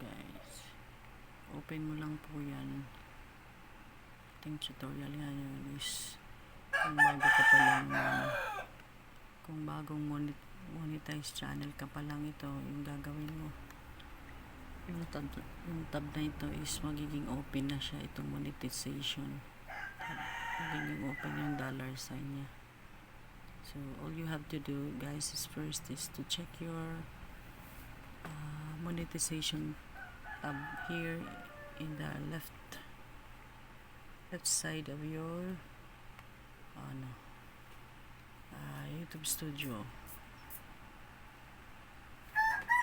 guys, open mo lang po yan. Ating tutorial nga yun is kung bago ka pa lang, kung bagong monetized channel ka pa lang, ito yung gagawin mo. Yung tab na ito is magiging open na siya, itong monetization. Magiging open yung dollar sign niya. So all you have to do guys is first is to check your monetization tab here in the left side of your YouTube studio.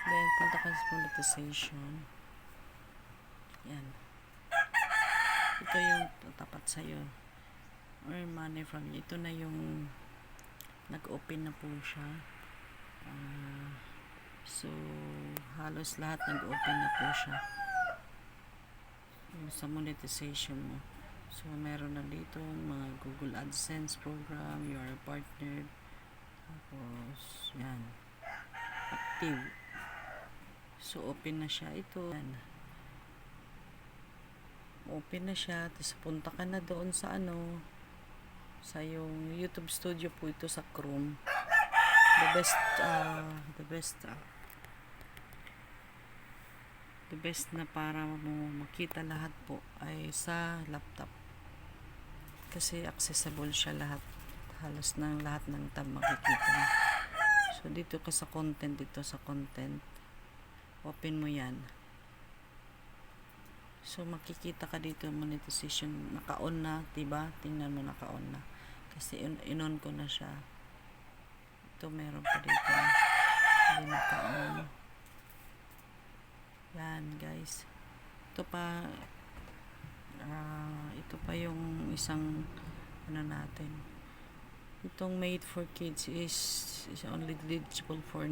Then punta ka sa monetization. Yan, ito yung tapat sa'yo, earn money from you. Ito na yung nag-open na po siya. So halos lahat nag-open na po siya sa monetization mo. So meron na dito mga Google AdSense program, you are partnered, tapos yan, active. So open na siya ito. Yan, open na siya. Tapos punta ka na doon sa sa yung YouTube studio po ito sa Chrome. The best na para mo makita lahat po ay sa laptop, kasi accessible siya lahat, halos ng lahat ng tab makikita mo. So dito ka sa content, open mo yan. So makikita ka dito monetization, naka-on na, diba? Tingnan mo, naka-on na kasi in-on ko na siya. Ito meron pa dito, hindi naka-on. Yan guys, ito pa yung isang natin, itong made for kids is only eligible for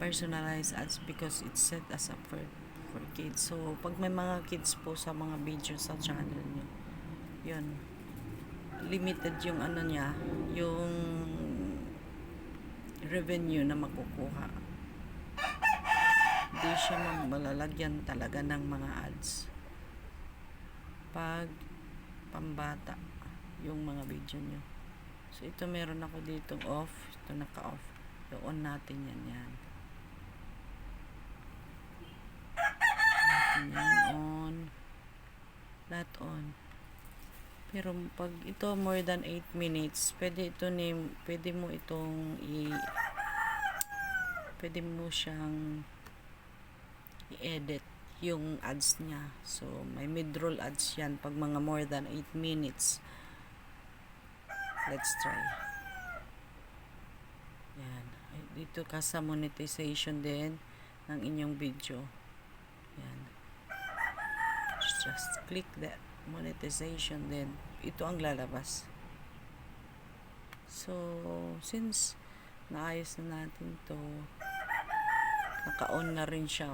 personalized ads because it's set as a for kids. So pag may mga kids po sa mga video sa channel nyo, yun, limited yung niya, yung revenue na makukuha. Hindi siya malalagyan talaga ng mga ads pag pambata yung mga video nyo. So ito meron ako dito off, ito naka-off. I-on natin yan. On. Lahat on. Pero pag ito more than 8 minutes, pwede mo siyang i-edit yung ads niya. So may mid-roll ads yan pag mga more than 8 minutes. Let's try. Yan, dito ka sa monetization din ng inyong video. Yan, just click that monetization, then ito ang lalabas. So since naayos na natin to, naka-on na rin siya,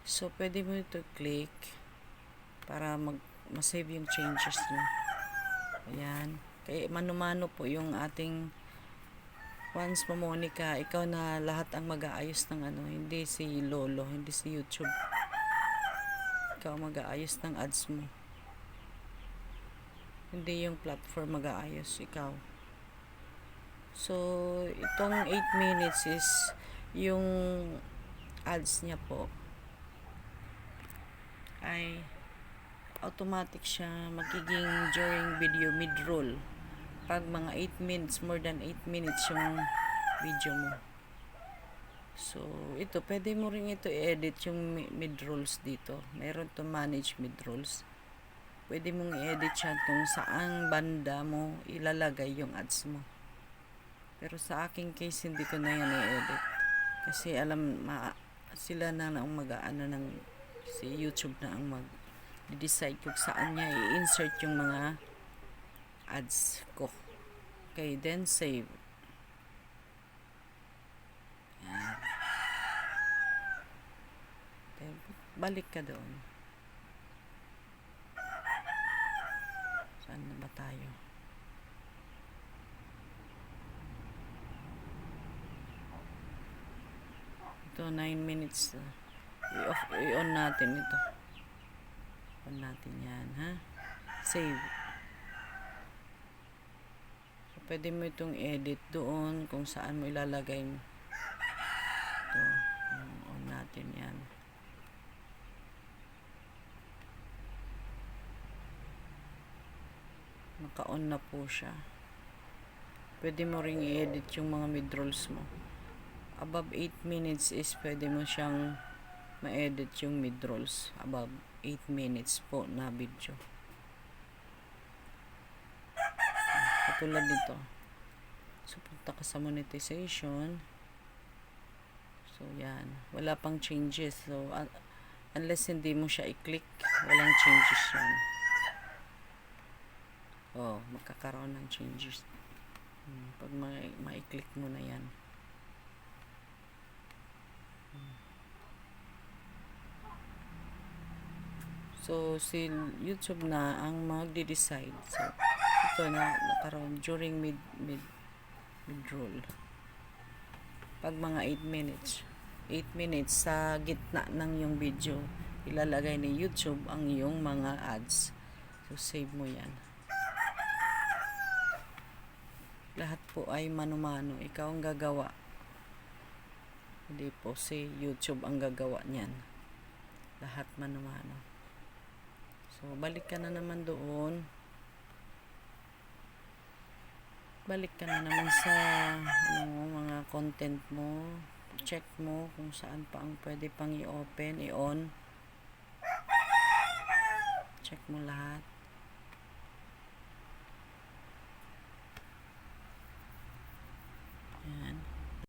so pwede mo ito click para ma-save yung changes nyo. Ayan, kaya mano-mano po yung ating once Monica, ikaw na lahat ang mag-aayos ng hindi si Lolo, hindi si YouTube. Ikaw mag-aayos ng ads mo, hindi yung platform mag-aayos, ikaw. So itong 8 minutes is yung ads niya po ay automatic siya magiging during video mid-roll pag mga 8 minutes, more than 8 minutes yung video mo. So ito, pwede mo rin ito i-edit yung mid-rolls dito. Meron to manage mid-rolls. Pwede mong i-edit siya kung saang banda mo ilalagay yung ads mo. Pero sa aking case, hindi ko na yan i-edit. Kasi sila na ang si YouTube na ang mag-decide kung saan niya i-insert yung mga ads ko. Okay, then save. Yan. Then, balik ka doon. Saan na ba tayo? Ito, 9 minutes. I-on natin ito. On natin yan, ha? Save. So, pwede mo itong edit doon kung saan mo ilalagay mo. Ito. On natin yan. Naka-on na po siya. Pwede mo ring i-edit yung mga mid-rolls mo. Above 8 minutes is pwede mo siyang ma-edit yung mid-rolls. Above 8 minutes po na video. Katulad nito. So, punta ka sa monetization. So, yan. Wala pang changes. So, unless hindi mo siya i-click, walang changes yan. Oh, magkakaroon ng changes. Pag ma-click mo na yan. So, si YouTube na ang magde-decide. So, ito na nakaroon during mid-roll. Pag mga 8 minutes. 8 minutes sa gitna ng yung video, ilalagay ni YouTube ang iyong mga ads. So, save mo yan. Lahat po ay mano-mano. Ikaw ang gagawa. Hindi po si YouTube ang gagawa niyan. Lahat mano-mano. So, balik ka na naman doon. Balik ka na naman sa mga content mo. Check mo kung saan pa ang pwede pang i-open, i-on. Check mo lahat.